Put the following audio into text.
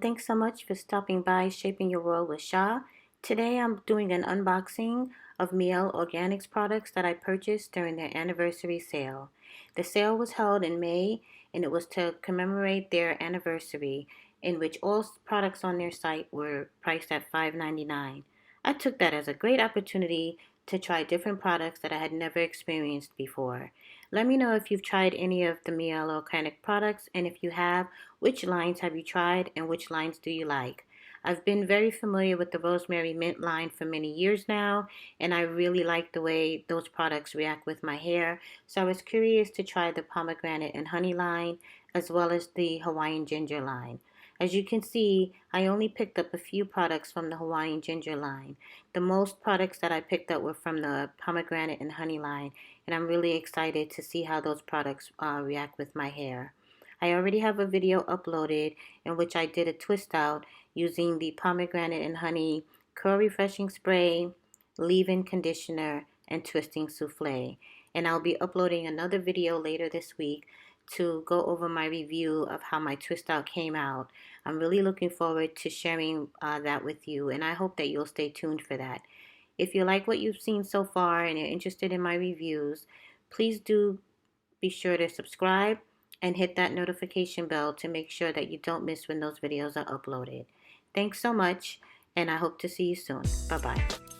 Thanks so much for stopping by Shaping Your World with Shah. Today I'm doing an unboxing of Mielle Organics products that I purchased during their anniversary sale. The sale was held in May and it was to commemorate their anniversary, in which all products on their site were priced at $5.99. I took that as a great opportunity to try different products that I had never experienced before. Let me know if you've tried any of the Mielle Organic products, and if you have, which lines have you tried and which lines do you like? I've been very familiar with the Rosemary Mint line for many years now, and I really like the way those products react with my hair. So I was curious to try the Pomegranate and Honey line as well as the Hawaiian Ginger line. As you can see, I only picked up a few products from the Hawaiian Ginger line. The most products that I picked up were from the Pomegranate and Honey line, and I'm really excited to see how those products react with my hair. I already have a video uploaded in which I did a twist out using the Pomegranate and Honey Curl Refreshing Spray, leave-in conditioner, and twisting souffle. And I'll be uploading another video later this week to go over my review of how my twist out came out. I'm really looking forward to sharing that with you, and I hope that you'll stay tuned for that. If you like what you've seen so far and you're interested in my reviews, please do be sure to subscribe and hit that notification bell to make sure that you don't miss when those videos are uploaded. Thanks so much, and I hope to see you soon. Bye-bye.